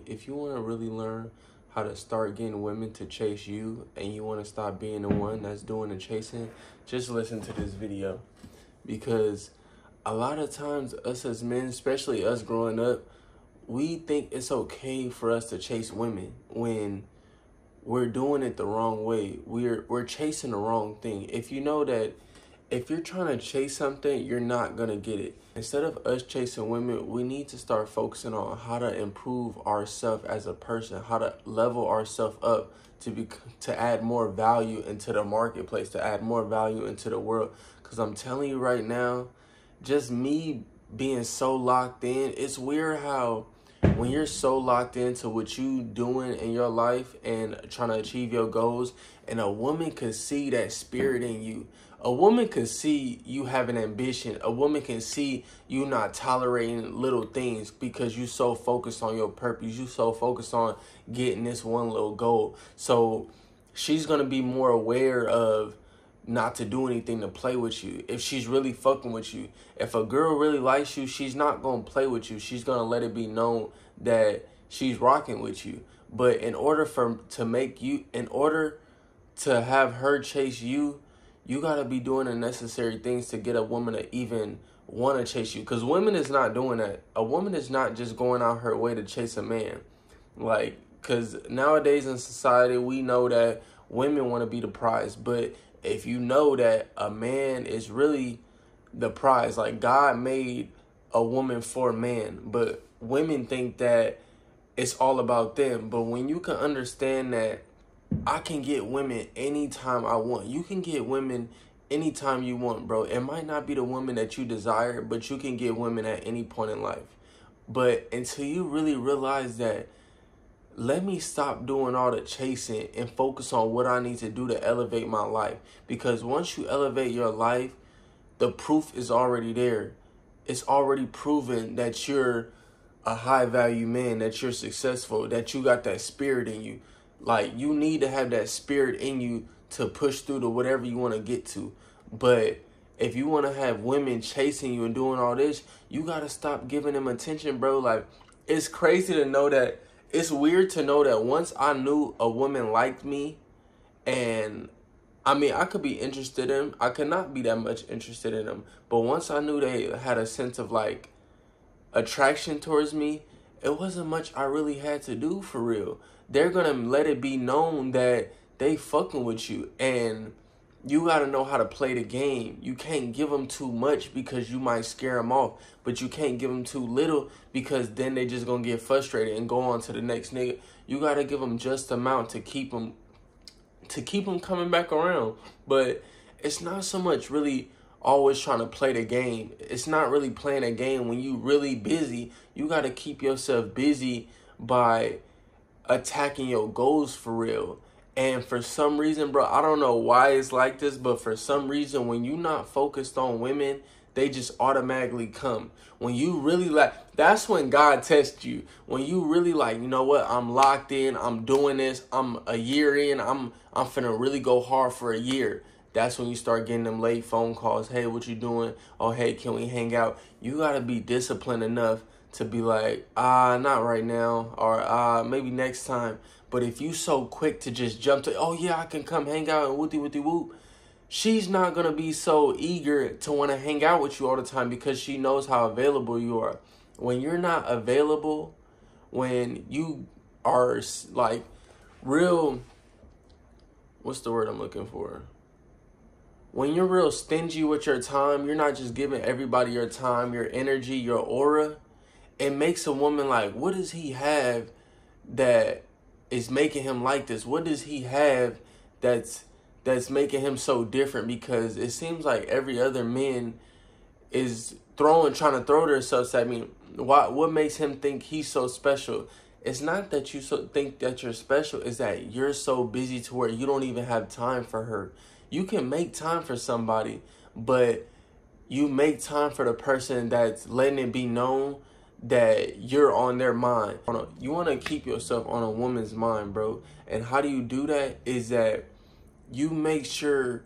if you want to really learn how to start getting women to chase you, and you want to stop being the one that's doing the chasing, just listen to this video. Because a lot of times us as men, especially us growing up, we think it's okay for us to chase women when we're doing it the wrong way. We're chasing the wrong thing. If you know that if you're trying to chase something, you're not going to get it. Instead of us chasing women, we need to start focusing on how to improve ourselves as a person, how to level ourselves up to add more value into the marketplace, to add more value into the world. Because I'm telling you right now, just me being so locked in, it's weird how when you're so locked into what you doing in your life and trying to achieve your goals, and a woman could see that spirit in you. A woman can see you having ambition. A woman can see you not tolerating little things because you so focused on your purpose. You so focused on getting this one little goal. So she's going to be more aware of not to do anything to play with you. If she's really fucking with you, if a girl really likes you, she's not going to play with you. She's going to let it be known that she's rocking with you. But in order to have her chase you, you got to be doing the necessary things to get a woman to even want to chase you. Because women is not doing that. A woman is not just going out her way to chase a man. Like, because nowadays in society, we know that women want to be the prize. But if you know that a man is really the prize, like God made a woman for a man, but women think that it's all about them. But when you can understand that I can get women anytime I want, you can get women anytime you want, bro. It might not be the woman that you desire, but you can get women at any point in life. But until you really realize that, let me stop doing all the chasing and focus on what I need to do to elevate my life. Because once you elevate your life, the proof is already there. It's already proven that you're a high value man, that you're successful, that you got that spirit in you. Like, you need to have that spirit in you to push through to whatever you want to get to. But if you want to have women chasing you and doing all this, you got to stop giving them attention, bro. Like, it's crazy to know that. It's weird to know that once I knew a woman liked me, and I mean, I could be interested in them. I could not be that much interested in them. But once I knew they had a sense of, like, attraction towards me, it wasn't much I really had to do for real. They're going to let it be known that they fucking with you. And you got to know how to play the game. You can't give them too much because you might scare them off. But you can't give them too little because then they just going to get frustrated and go on to the next nigga. You got to give them just the amount to keep them coming back around. But it's not so much really always trying to play the game. It's not really playing a game when you really busy. You got to keep yourself busy by attacking your goals for real. And for some reason, bro, I don't know why it's like this, but for some reason, when you're not focused on women, they just automatically come. When you really that's when God tests you. When you really like, you know what, I'm locked in, I'm doing this, I'm a year in, I'm finna really go hard for a year. That's when you start getting them late phone calls. Hey, what you doing? Oh, hey, can we hang out? You gotta be disciplined enough to be like, not right now, or maybe next time. But if you so quick to just jump to, oh yeah, I can come hang out and whoopty whoop, she's not going to be so eager to want to hang out with you all the time because she knows how available you are. When you're not available, when you are like real, what's the word I'm looking for? When you're real stingy with your time, you're not just giving everybody your time, your energy, your aura. It makes a woman like, what does he have that is making him like this? What does he have that's making him so different? Because it seems like every other man is trying to throw themselves at me. What makes him think he's so special? It's not that you think that you're special. It's that you're so busy to where you don't even have time for her. You can make time for somebody, but you make time for the person that's letting it be known that you're on their mind. You want to keep yourself on a woman's mind, bro. And how do you do that? Is that you make sure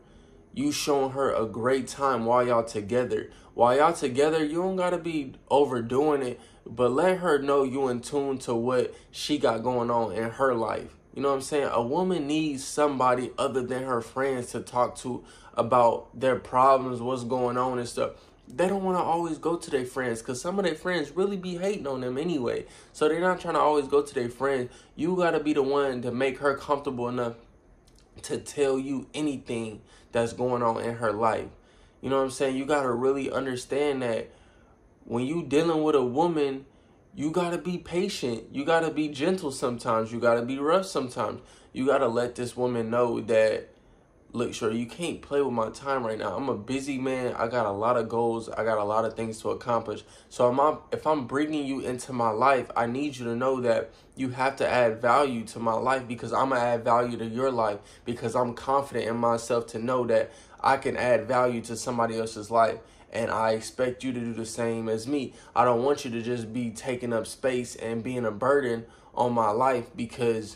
you showing her a great time while y'all together. While y'all together, you don't got to be overdoing it. but let her know you in tune to what she got going on in her life. You know what I'm saying? A woman needs somebody other than her friends to talk to about their problems, what's going on and stuff. They don't want to always go to their friends because some of their friends really be hating on them anyway. So they're not trying to always go to their friends. You got to be the one to make her comfortable enough to tell you anything that's going on in her life. You know what I'm saying? You got to really understand that when you dealing with a woman, you got to be patient. You got to be gentle sometimes. You got to be rough sometimes. You got to let this woman know that, look, sure, you can't play with my time right now. I'm a busy man. I got a lot of goals. I got a lot of things to accomplish. So if I'm bringing you into my life, I need you to know that you have to add value to my life because I'm going to add value to your life because I'm confident in myself to know that I can add value to somebody else's life. And I expect you to do the same as me. I don't want you to just be taking up space and being a burden on my life because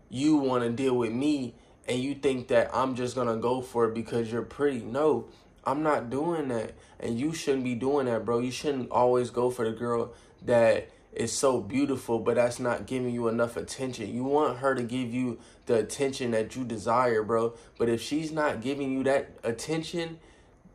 you want to deal with me and you think that I'm just going to go for it because you're pretty. No, I'm not doing that. And you shouldn't be doing that, bro. You shouldn't always go for the girl that is so beautiful, but that's not giving you enough attention. You want her to give you the attention that you desire, bro. But if she's not giving you that attention,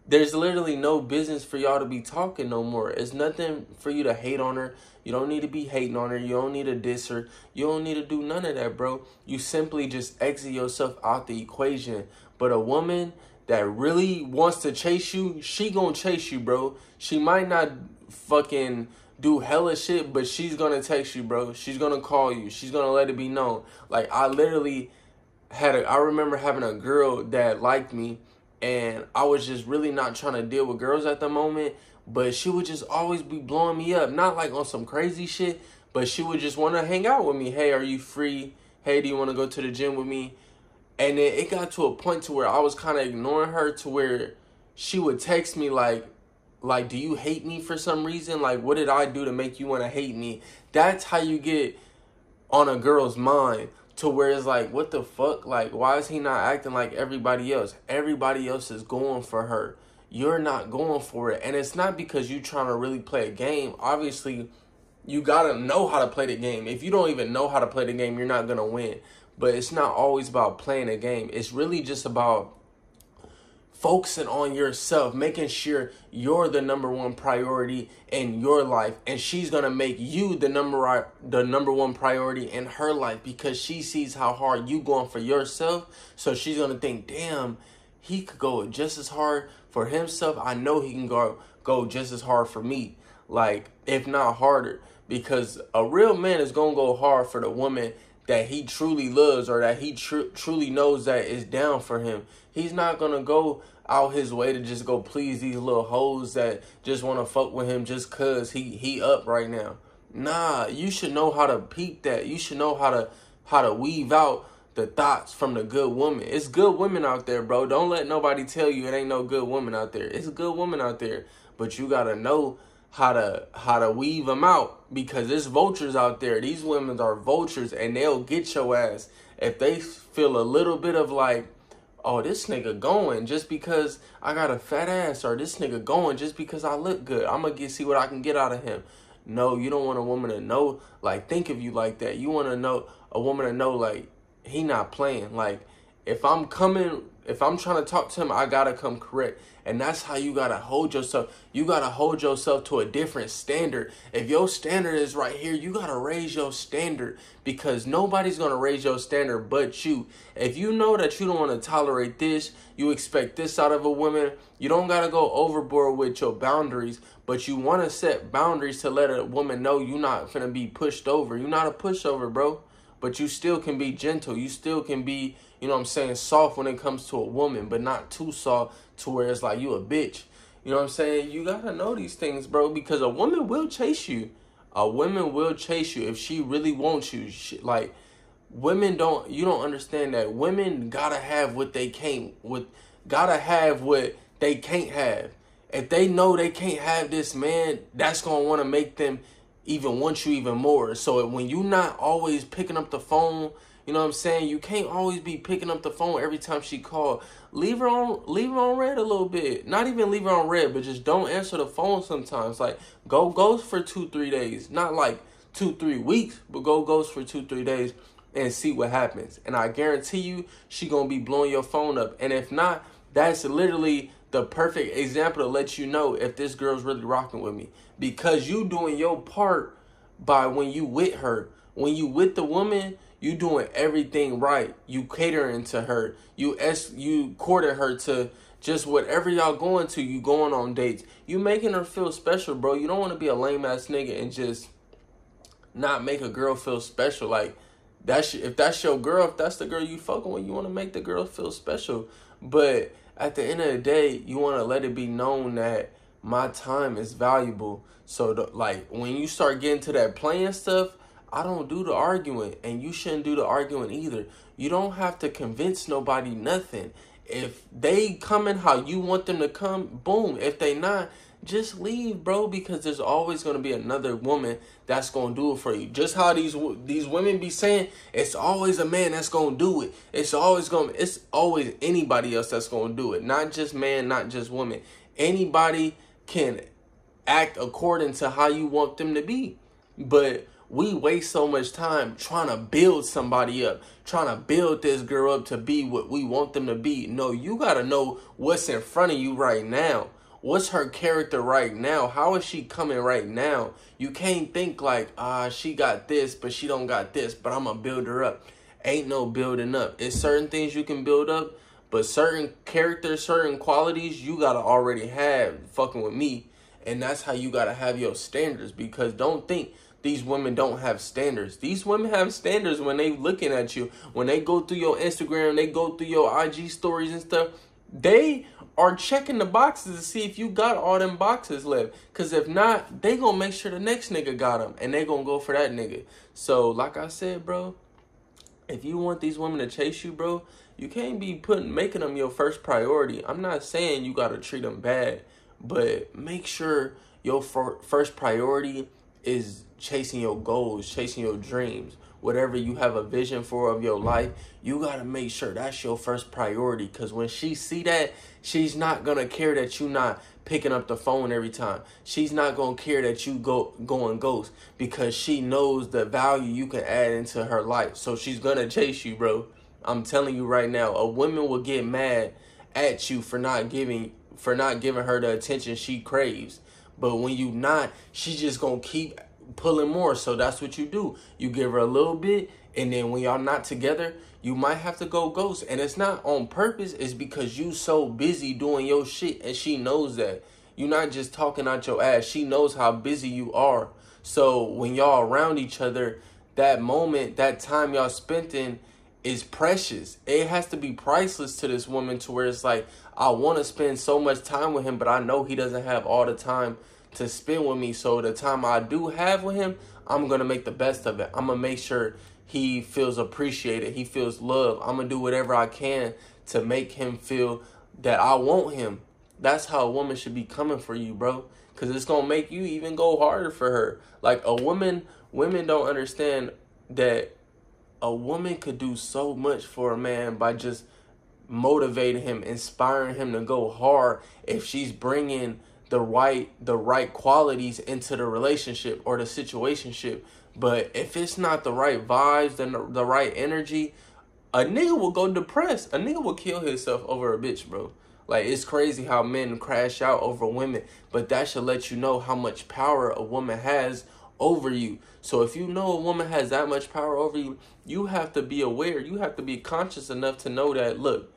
there's literally no business for y'all to be talking no more. It's nothing for you to hate on her. You don't need to be hating on her. You don't need to diss her. You don't need to do none of that, bro. You simply just exit yourself out the equation. But a woman that really wants to chase you, she gonna chase you, bro. She might not fucking do hella shit, but she's gonna text you, bro. She's gonna call you. She's gonna let it be known. Like, I remember having a girl that liked me, and I was just really not trying to deal with girls at the moment, but she would just always be blowing me up. Not like on some crazy shit, but she would just want to hang out with me. Hey, are you free? Hey, do you want to go to the gym with me? And then it got to a point to where I was kind of ignoring her to where she would text me like, do you hate me for some reason? Like, what did I do to make you want to hate me? That's how you get on a girl's mind. To where it's like, what the fuck? Like, why is he not acting like everybody else? Everybody else is going for her. You're not going for it. And it's not because you're trying to really play a game. Obviously, you got to know how to play the game. If you don't even know how to play the game, you're not going to win. But it's not always about playing a game. It's really just about focusing on yourself, making sure you're the number one priority in your life, and she's gonna make you the number one priority in her life because she sees how hard you going for yourself. So she's gonna think, damn, he could go just as hard for himself. I know he can go just as hard for me, like if not harder, because a real man is gonna go hard for the woman that he truly loves or that he truly knows that is down for him. He's not going to go out his way to just go please these little hoes that just want to fuck with him just because he up right now. Nah, you should know how to peep that. You should know how to weave out the thoughts from the good woman. It's good women out there, bro. Don't let nobody tell you it ain't no good woman out there. It's a good woman out there. But you got to know how to weave them out because there's vultures out there. These women are vultures and they'll get your ass if they feel a little bit of like, oh, this nigga going just because I got a fat ass, or this nigga going just because I look good. I'm going to see what I can get out of him. No, you don't want a woman to know, like, think of you like that. You want to know a woman to know, like, he not playing. Like, if I'm trying to talk to him, I got to come correct. And that's how you got to hold yourself. You got to hold yourself to a different standard. If your standard is right here, you got to raise your standard because nobody's going to raise your standard but you. If you know that you don't want to tolerate this, you expect this out of a woman, you don't got to go overboard with your boundaries, but you want to set boundaries to let a woman know you're not going to be pushed over. You're not a pushover, bro. But you still can be gentle. You still can be, you know what I'm saying, soft when it comes to a woman, but not too soft to where it's like you a bitch. You know what I'm saying? You got to know these things, bro, because a woman will chase you. A woman will chase you if she really wants you. Like, you don't understand that women got to have what they can't, gotta have what they can't have. If they know they can't have this man, that's going to want to make them even want you even more. So when you not always picking up the phone, You know what I'm saying? You can't always be picking up the phone every time she called. Leave her on red a little bit. Not even leave her on red, but just don't answer the phone sometimes. Like, go ghost for 2-3 days. Not like 2-3 weeks, but go ghost for 2-3 days and see what happens. And I guarantee you, she gonna be blowing your phone up. And if not, that's literally the perfect example to let you know if this girl's really rocking with me. Because you doing your part by when you with her. When you with the woman, you doing everything right. You catering to her. You courting her to just whatever y'all going to. You going on dates. You making her feel special, bro. You don't want to be a lame ass nigga and just not make a girl feel special. Like, if that's your girl, if that's the girl you fucking with, you want to make the girl feel special. But at the end of the day, you want to let it be known that my time is valuable. So, like, when you start getting to that playing stuff, I don't do the arguing, and you shouldn't do the arguing either. You don't have to convince nobody nothing. If they coming how you want them to come, boom. If they not, just leave, bro, because there's always going to be another woman that's going to do it for you. Just how these women be saying, it's always a man that's going to do it. It's always anybody else that's going to do it. Not just man, not just woman. Anybody can act according to how you want them to be. But we waste so much time trying to build somebody up, trying to build this girl up to be what we want them to be. No, you got to know what's in front of you right now. What's her character right now? How is she coming right now? You can't think like, she got this, but she don't got this, but I'm going to build her up. Ain't no building up. It's certain things you can build up, but certain characters, certain qualities, you got to already have fucking with me. And that's how you got to have your standards, because don't think these women don't have standards. These women have standards when they looking at you. When they go through your Instagram, they go through your IG stories and stuff. They are checking the boxes to see if you got all them boxes left. Because if not, they going to make sure the next nigga got them. And they going to go for that nigga. So, like I said, bro, if you want these women to chase you, bro, you can't be making them your first priority. I'm not saying you got to treat them bad. But make sure your first priority is chasing your goals, chasing your dreams. Whatever you have a vision for of your life, you got to make sure that's your first priority. Because when she see that, she's not going to care that you not picking up the phone every time. She's not going to care that you going ghost, because she knows the value you can add into her life. So she's going to chase you, bro. I'm telling you right now, a woman will get mad at you for not giving her the attention she craves. But when you not, she's just going to keep pulling more. So that's what you do. You give her a little bit, and then when y'all not together, you might have to go ghost. And it's not on purpose. It's because you so busy doing your shit, and she knows that. You're not just talking out your ass. She knows how busy you are. So when y'all around each other, that moment, that time y'all spent in is precious. It has to be priceless to this woman, to where it's like, I want to spend so much time with him, but I know he doesn't have all the time to spend with me. So the time I do have with him, I'm going to make the best of it. I'm going to make sure he feels appreciated. He feels loved. I'm going to do whatever I can to make him feel that I want him. That's how a woman should be coming for you, bro. Because it's going to make you even go harder for her. Like, women don't understand that a woman could do so much for a man by just motivating him, inspiring him to go hard, if she's bringing the right qualities into the relationship or the situationship. But if it's not the right vibes, then the right energy, a nigga will go depressed. A nigga will kill himself over a bitch, bro. Like, it's crazy how men crash out over women, but that should let you know how much power a woman has over you. So if you know a woman has that much power over you, you have to be aware. You have to be conscious enough to know that, look,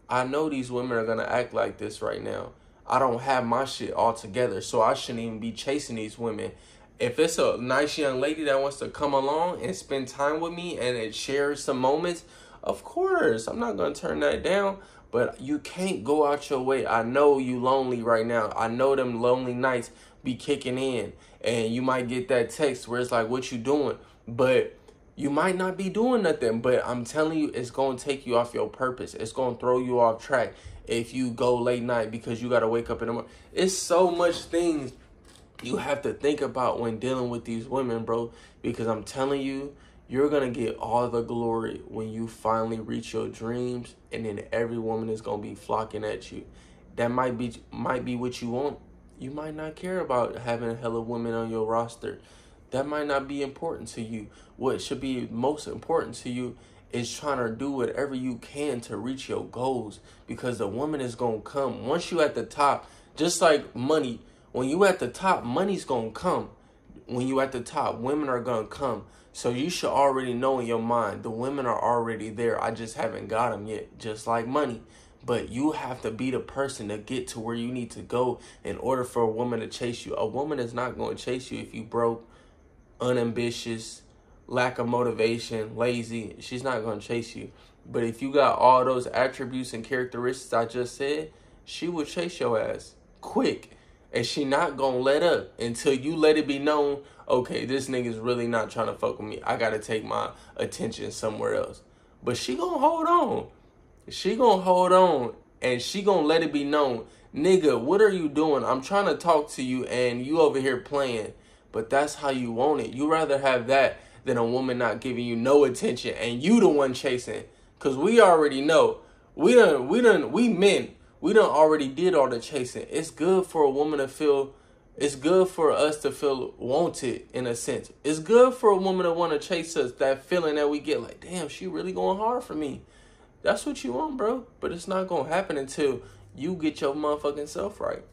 I know these women are going to act like this right now. I don't have my shit all together, so I shouldn't even be chasing these women. If it's a nice young lady that wants to come along and spend time with me and it shares some moments, of course, I'm not going to turn that down. But you can't go out your way. I know you lonely right now. I know them lonely nights be kicking in. And you might get that text where it's like, what you doing? But you might not be doing nothing. But I'm telling you, it's going to take you off your purpose. It's going to throw you off track if you go late night because you got to wake up in the morning. It's so much things you have to think about when dealing with these women, bro. Because I'm telling you, You're going to get all the glory when you finally reach your dreams, and then every woman is going to be flocking at you. That might be what you want. You might not care about having a hella women on your roster. That might not be important to you. What should be most important to you is trying to do whatever you can to reach your goals, because the woman is going to come. Once you at the top, just like money, when you at the top, money's going to come. When you at the top, women are going to come. So you should already know in your mind, the women are already there. I just haven't got them yet, just like money. But you have to be the person to get to where you need to go in order for a woman to chase you. A woman is not going to chase you if you broke, unambitious, lack of motivation, lazy. She's not going to chase you. But if you got all those attributes and characteristics I just said, she will chase your ass quick. And she not going to let up until you let it be known, okay, this nigga's really not trying to fuck with me. I got to take my attention somewhere else. But she going to hold on. She going to hold on. And she going to let it be known, nigga, what are you doing? I'm trying to talk to you and you over here playing. But that's how you want it. You rather have that than a woman not giving you no attention and you the one chasing. Because we already know. We men, we done already did all the chasing. It's good for a woman to feel, it's good for us to feel wanted in a sense. It's good for a woman to want to chase us, that feeling that we get like, damn, she really going hard for me. That's what you want, bro. But it's not going to happen until you get your motherfucking self right.